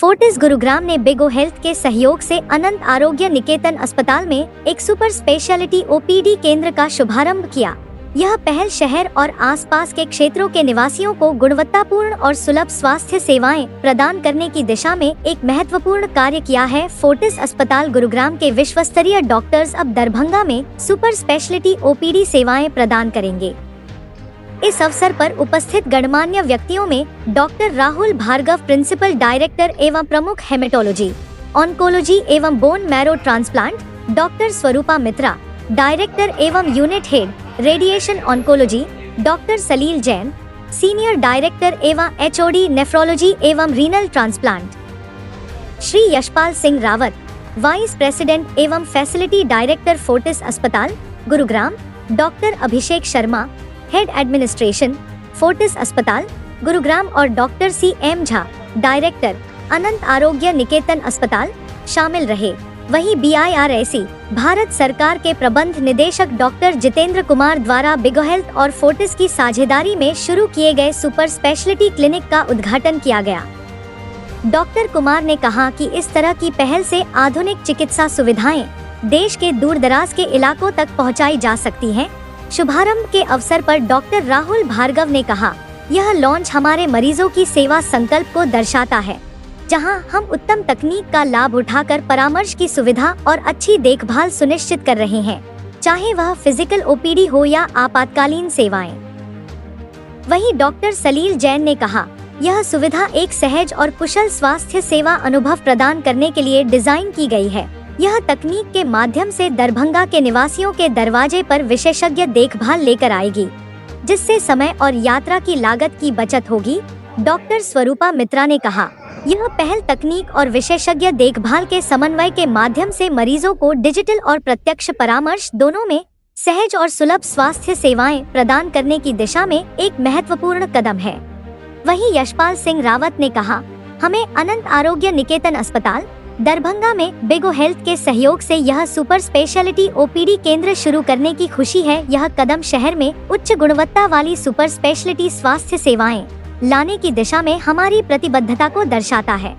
Fortis Gurugram ने बिगो health के सहयोग से अनंत आरोग्य निकेतन अस्पताल में एक सुपर स्पेशलिटी ओपीडी केंद्र का शुभारंभ किया। यह पहल शहर और आसपास के क्षेत्रों के निवासियों को गुणवत्तापूर्ण और सुलभ स्वास्थ्य सेवाएं प्रदान करने की दिशा में एक महत्वपूर्ण कार्य किया है। फोर्टिस अस्पताल गुरुग्राम के विश्व स्तरीय डॉक्टर्स अब दरभंगा में सुपर स्पेशलिटी ओपीडी सेवाएं प्रदान करेंगे। इस अवसर पर उपस्थित गणमान्य व्यक्तियों में doctor Rahul Bhargava, principal director एवं प्रमुख हेमेटोलॉजी, ऑन्कोलॉजी एवं bone marrow transplant, doctor Swarupa Mitra, director एवं unit head radiation oncology, doctor Salil Jain, senior director एवं एचओडी नेफ्रोलॉजी एवं renal transplant, Shri Yashpal Singh Rawat, vice president एवं फैसिलिटी डायरेक्टर फोर्टिस अस्पताल Gurugram, doctor Abhishek Sharma, head administration Fortis अस्पताल गुरुग्राम और doctor CM Jha, director Anant Arogya Niketan अस्पताल शामिल रहे। वहीं BIRAC भारत सरकार के प्रबंध निदेशक डॉक्टर जितेंद्र कुमार द्वारा बिगो हेल्थ और फोर्टिस की साझेदारी में शुरू किए गए सुपर स्पेशलिटी क्लिनिक का उद्घाटन किया गया। डॉक्टर कुमार ने कहा कि इस तरह की पहल से आधुनिक चिकित्सा सुविधाएं देश के दूर दराज के इलाकों तक पहुंचाई जा सकती हैं। शुभारंभ के अवसर पर डॉक्टर राहुल भार्गव ने कहा, यह लॉन्च हमारे मरीजों की सेवा संकल्प को दर्शाता है, जहां हम उत्तम तकनीक का लाभ उठाकर परामर्श की सुविधा और अच्छी देखभाल सुनिश्चित कर रहे हैं, चाहे वह फिजिकल ओपीडी हो या आपातकालीन सेवाएं। वहीं डॉक्टर सलील जैन ने कहा, यह सुविधा एक सहज और कुशल स्वास्थ्य सेवा अनुभव प्रदान करने के लिए डिजाइन की गई है। यह तकनीक के माध्यम से दरभंगा के निवासियों के दरवाजे पर विशेषज्ञ देखभाल लेकर आएगी, जिससे समय और यात्रा की लागत की बचत होगी। डॉक्टर स्वरूपा मित्रा ने कहा, यह पहल तकनीक और विशेषज्ञ देखभाल के समन्वय के माध्यम से मरीजों को डिजिटल और प्रत्यक्ष परामर्श दोनों में सहज और सुलभ स्वास्थ्य सेवाएं प्रदान करने की दिशा में एक महत्वपूर्ण कदम है। वहीं यशपाल सिंह रावत ने कहा, हमें अनंत आरोग्य निकेतन अस्पताल दरभंगा में बिगो हेल्थ के सहयोग से यह सुपर स्पेशलिटी ओपीडी केंद्र शुरू करने की खुशी है। यह कदम शहर में उच्च गुणवत्ता वाली सुपर स्पेशलिटी स्वास्थ्य सेवाएं लाने की दिशा में हमारी प्रतिबद्धता को दर्शाता है।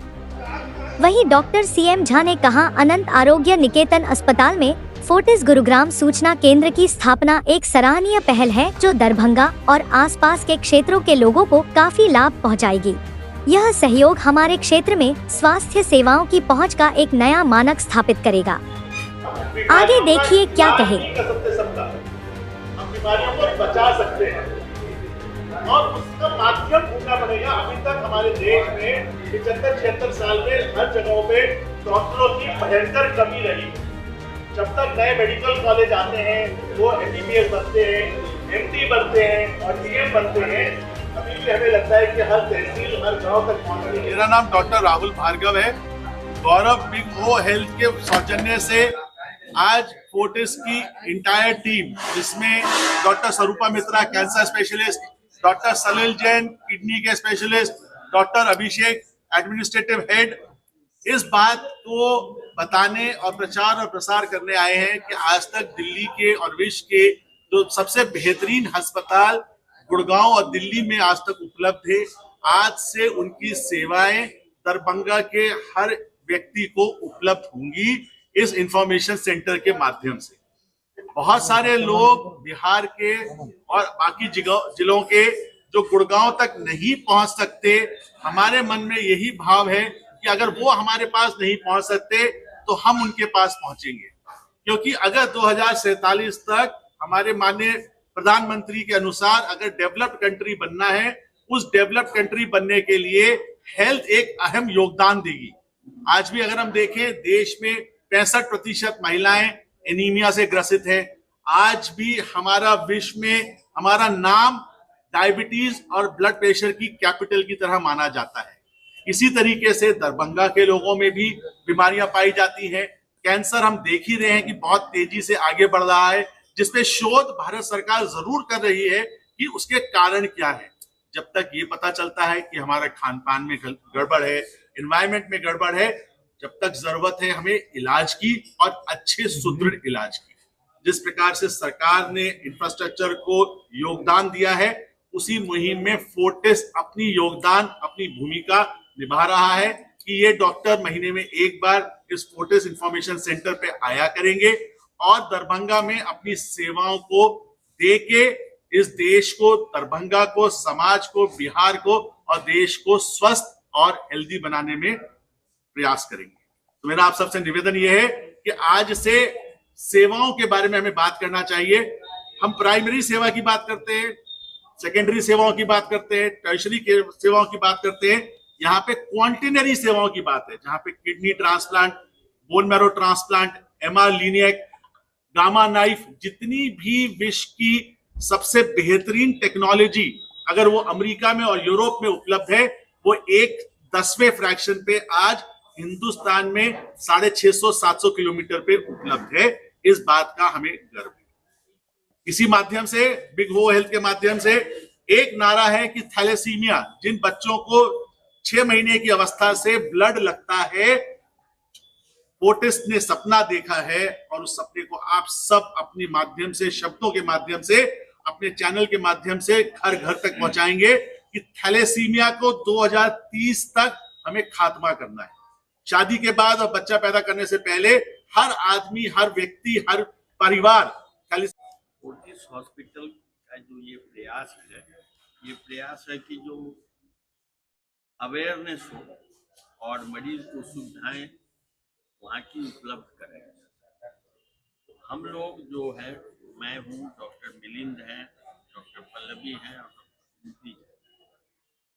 वहीं डॉक्टर CM झा ने कहा, अनंत आरोग्य निकेतन अस्पताल में फोर्टिस गुरुग्राम सूचना केंद्र की स्थापना एक सराहनीय पहल है, जो दरभंगा और आसपास के क्षेत्रों के लोगों को काफी लाभ पहुंचाएगी। यह सहयोग हमारे क्षेत्र में स्वास्थ्य सेवाओं की पहुंच का एक नया मानक स्थापित करेगा। आगे देखिए क्या कहे। हम बीमारियों को बचा सकते हैं और उसका माध्यम ढूंढना पड़ेगा। अभी तक हमारे देश में 75-76 साल में हर जगहों पे डॉक्टरों की भयंकर कमी रही। जब तक नए मेडिकल कॉलेज आते हैं, वो MBBS बनते हैं, MD बनते हैं और DM बनते हैं, अभी भी हमें लगता है कि हर तहसील, हर गांव तक पहुंचने। मेरा नाम डॉक्टर राहुल भार्गव है। गौरव बिगो हेल्थ के सौजन्य से आज फोर्टिस की इंटायर टीम, जिसमें डॉक्टर स्वरूपा मित्रा cancer specialist, doctor Salil Jain kidney के स्पेशलिस्ट, डॉक्टर अभिषेक एडमिनिस्ट्रेटिव हेड, इस बात को बताने और प्रचार और प्रसार करने आए हैं कि आज तक दिल्ली के और विश्व के जो सबसे बेहतरीन अस्पताल गुड़गांव और दिल्ली में आज तक उपलब्ध है, आज से उनकी सेवाएं दरभंगा के हर व्यक्ति को उपलब्ध होंगी इस इंफॉर्मेशन सेंटर के माध्यम से। बहुत सारे लोग बिहार के और बाकी जिलों के जो गुड़गांव तक नहीं पहुंच सकते, हमारे मन में यही भाव है कि अगर वो हमारे पास नहीं पहुंच सकते तो हम उनके पास पहुंचेंगे, क्योंकि अगर 2047 तक हमारे माननीय प्रधानमंत्री के अनुसार अगर डेवलप्ड कंट्री बनना है, उस डेवलप्ड कंट्री बनने के लिए हेल्थ एक अहम योगदान देगी। आज भी अगर हम देखें, देश में 65% महिलाएं एनीमिया से ग्रसित है। आज भी हमारा विश्व में हमारा नाम डायबिटीज और ब्लड प्रेशर की कैपिटल की तरह माना जाता है। इसी तरीके से दरभंगा के लोगों में भी बीमारियां पाई जाती हैं। कैंसर हम देख ही रहे हैं कि बहुत तेजी से आगे बढ़ रहा है, जिसपे शोध भारत सरकार जरूर कर रही है कि उसके कारण क्या है। जब तक ये पता चलता है कि हमारा खान पान में गड़बड़ है, एनवायरमेंट में गड़बड़ है, जब तक जरूरत है हमें इलाज की और अच्छे सुदृढ़ इलाज की। जिस प्रकार से सरकार ने इंफ्रास्ट्रक्चर को योगदान दिया है, उसी मुहिम में फोर्टिस अपनी योगदान, अपनी भूमिका निभा रहा है। कि ये डॉक्टर महीने में एक बार इस फोर्टिस इंफॉर्मेशन सेंटर पे आया करेंगे और दरभंगा में अपनी सेवाओं को देके इस देश को, दरभंगा को, समाज को, बिहार को और देश को स्वस्थ और हेल्दी बनाने में प्रयास करेंगे। तो मेरा आप सबसे निवेदन यह है कि आज से सेवाओं के बारे में हमें बात करना चाहिए। हम प्राइमरी सेवा की बात करते हैं, सेकेंडरी सेवाओं की बात करते हैं, टर्शरी सेवाओं की बात करते हैं। यहाँ पे क्वांटिनरी सेवाओं की बात है, जहां पे kidney transplant, bone marrow transplant, MR linac, gamma knife, जितनी भी विश्व की सबसे बेहतरीन टेक्नोलॉजी अगर वो अमेरिका में और यूरोप में उपलब्ध है, वो 1/10वें फ्रैक्शन पे आज हिंदुस्तान में 650-700 किलोमीटर पे उपलब्ध है। इस बात का हमें गर्व है। इसी माध्यम से, बिग हो हेल्थ के माध्यम से एक नारा है कि थैलेसीमिया, जिन बच्चों को 6 महीने की अवस्था से ब्लड लगता है, फोर्टिस ने सपना देखा है और उस सपने को आप सब अपने माध्यम से, शब्दों के माध्यम से, अपने चैनल के माध्यम से घर घर तक पहुंचाएंगे कि थैलेसीमिया को 2030 तक हमें खात्मा करना है। शादी के बाद और बच्चा पैदा करने से पहले हर आदमी, हर व्यक्ति, हर परिवार फोर्टिस हॉस्पिटल का जो ये प्रयास है कि जो अवेयरनेस हो और मरीज को सुविधाएं वहाँ की उपलब्ध करें। हम लोग जो है, मैं हूँ, डॉक्टर मिलिंद हैं, डॉक्टर पल्लवी हैं और डॉक्टर नीति है,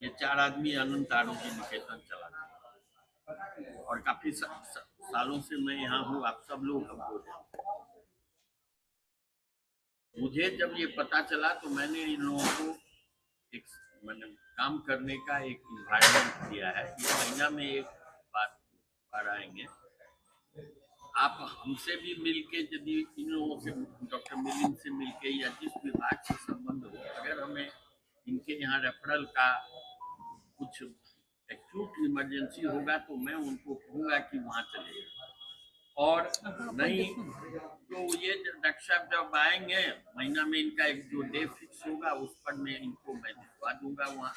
ये 4 आदमी अनंत आरोग्य निकेतन चलाते हैं और काफी सालों से मैं यहाँ हूँ। आप सब लोग हमको जानते हैं। मुझे जब ये पता चला तो मैंने इन लोगों को मैंने काम करने का एक इन्वायरमेंट दिया है। ये महीना में एक बार आएंगे। आप हमसे भी मिलके, यदि इन लोगों से, डॉक्टर मिलिंद से मिलके या जिस विभाग से संबंध हो, अगर हमें इनके यहाँ रेफरल का कुछ एक्यूट इमरजेंसी होगा तो मैं उनको कहूँगा कि वहाँ चले जाए। और नहीं तो ये डॉक्टर साहब जब आएंगे, महीना में इनका एक जो डे फिक्स होगा उस पर मैं दिखवा दूंगा वहाँ।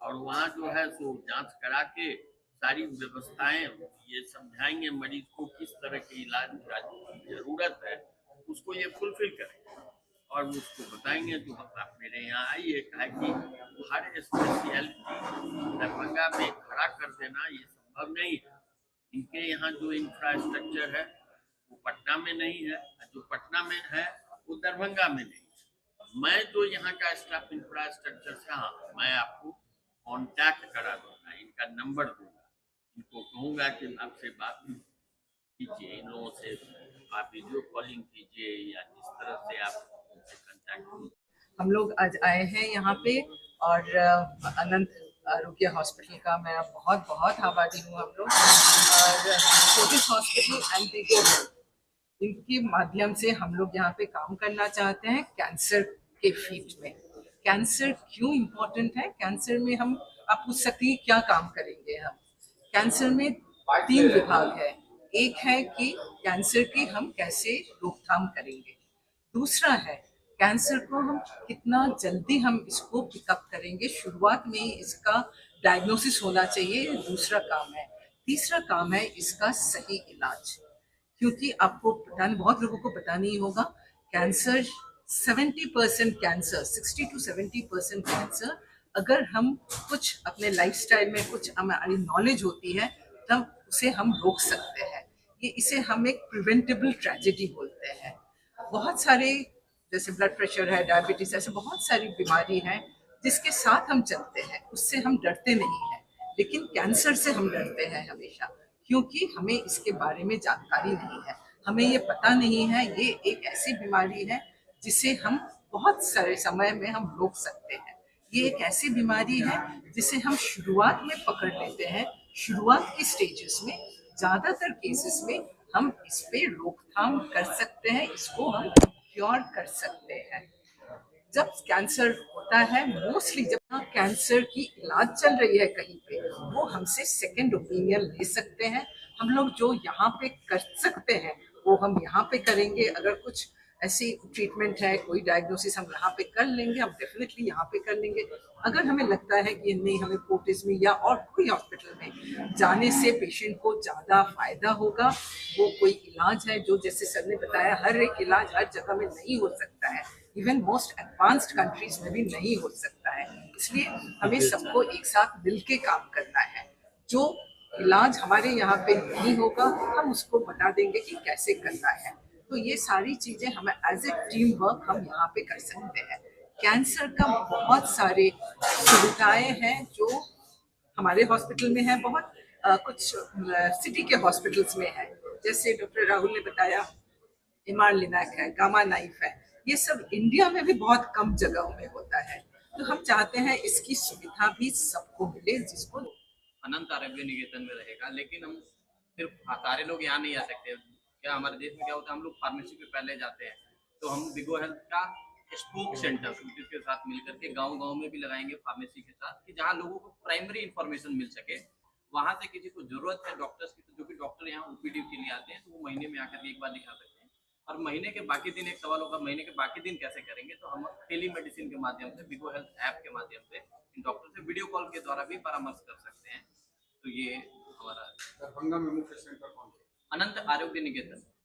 और वहाँ जो है सो जांच करा के सारी व्यवस्थाएं ये समझाएंगे मरीज को किस तरह के इलाज की जरूरत है, उसको ये फुलफिल करेंगे और उसको बताएंगे। तो आप मेरे यहाँ आइए, कहा कि हर स्पेशलिटी दरभंगा में खड़ा कर देना ये संभव नहीं है। इनके यहाँ जो इंफ्रास्ट्रक्चर है वो पटना में नहीं है, जो पटना में है वो दरभंगा में नहीं है। मैं जो यहाँ का स्टाफ इंफ्रास्ट्रक्चर से, हाँ, मैं आपको कांटेक्ट करा दूंगा, इनका नंबर दूंगा, इनको कहूँगा कि आपसे बात कीजिए, इन लोगों से आप वीडियो कॉलिंग कीजिए या जिस तरह से आप उनसे कांटेक्ट कीजिए। हम लोग आज आए हैं यहाँ पे और अनंत आरोग्य हॉस्पिटल का मैं बहुत बहुत आभारी हूँ हम लोग। और फोर्टिस हॉस्पिटल एंड बिग हो हेल्थ, इनके माध्यम से हम लोग यहाँ पे काम करना चाहते हैं कैंसर के फील्ड में। कैंसर क्यों इम्पोर्टेंट है? कैंसर में हम, आप पूछ सकते हैं क्या काम करेंगे हम। कैंसर में 3 विभाग है। एक है कि कैंसर की हम कैसे रोकथाम करेंगे, दूसरा है कैंसर को हम कितना जल्दी हम इसको पिकअप करेंगे, शुरुआत में इसका डायग्नोसिस होना चाहिए, दूसरा काम है। तीसरा काम है इसका सही इलाज, क्योंकि आपको पता नहीं, बहुत लोगों को पता नहीं होगा, कैंसर 70% कैंसर, 60 to 70% कैंसर, अगर हम कुछ अपने लाइफस्टाइल में कुछ हमारी नॉलेज होती है तब उसे हम रोक सकते हैं। इसे हम एक प्रिवेंटेबल ट्रेजेडी बोलते हैं। बहुत सारे, जैसे ब्लड प्रेशर है, डायबिटीज, ऐसे बहुत सारी बीमारी हैं जिसके साथ हम चलते हैं, उससे हम डरते नहीं हैं, लेकिन कैंसर से हम डरते हैं हमेशा, क्योंकि हमें इसके बारे में जानकारी नहीं है, हमें ये पता नहीं है ये एक ऐसी बीमारी है जिसे हम बहुत सारे समय में हम रोक सकते हैं। ये एक ऐसी बीमारी है जिसे हम शुरुआत में पकड़ लेते हैं, शुरुआत की स्टेजेस में, ज्यादातर केसेस में हम इस पे रोकथाम कर सकते हैं, इसको हम क्योर कर सकते हैं। जब कैंसर होता है, मोस्टली जब कैंसर की इलाज चल रही है कहीं पे, वो हमसे सेकंड ओपिनियन ले सकते हैं। हम लोग जो यहाँ पे कर सकते हैं वो हम यहाँ पे करेंगे। अगर कुछ ऐसी ट्रीटमेंट है, कोई डायग्नोसिस हम यहाँ पे कर लेंगे, हम डेफिनेटली यहाँ पे कर लेंगे। अगर हमें लगता है कि नहीं, हमें फोर्टिस में या और कोई हॉस्पिटल में जाने से पेशेंट को ज़्यादा फायदा होगा, वो कोई इलाज है जो जैसे सर ने बताया हर एक इलाज हर जगह में नहीं हो सकता है, इवन मोस्ट एडवांस्ड कंट्रीज में भी नहीं हो सकता है। इसलिए हमें सबको एक साथ मिल के काम करना है। जो इलाज हमारे यहाँ पे नहीं होगा, हम उसको बता देंगे कि कैसे करना है। तो ये सारी चीजें हमें एज ए टीम वर्क हम यहाँ पे कर सकते हैं। कैंसर का बहुत सारे सुविधाएं हैं जो हमारे हॉस्पिटल में है, बहुत कुछ सिटी के हॉस्पिटल्स में है। जैसे डॉक्टर राहुल ने बताया एमआर लिनाक है, गामा नाइफ है, ये सब इंडिया में भी बहुत कम जगहों में होता है। तो हम चाहते हैं इसकी सुविधा भी सबको मिले, जिसको अनंत आरोग्य निकेतन में रहेगा। लेकिन हम सिर्फ सारे लोग यहाँ नहीं आ सकते। क्या हमारे देश में क्या होता है, हम लोग फार्मेसी पे पहले जाते हैं, तो हम बिगो हेल्थ का स्पोक सेंटर के साथ मिलकर के गांव-गांव में भी लगाएंगे फार्मेसी के साथ, कि जहाँ लोगों को प्राइमरी इंफॉर्मेशन मिल सके। वहां से किसी को जरूरत है डॉक्टर्स की, तो जो भी डॉक्टर यहाँ ओपीडी के लिए आते हैं, तो वो महीने में आकर के एक बार दिखा सकते हैं। और महीने के बाकी दिन, एक सवाल होगा महीने के बाकी दिन कैसे करेंगे, तो हम टेली मेडिसिन के माध्यम से, बिगो हेल्थ ऐप के माध्यम से इन डॉक्टर से वीडियो कॉल के द्वारा भी परामर्श कर सकते हैं। तो ये हमारा दरभंगा में मुख्य सेंटर कौन सा? अनंत आरोग्य निकेतन।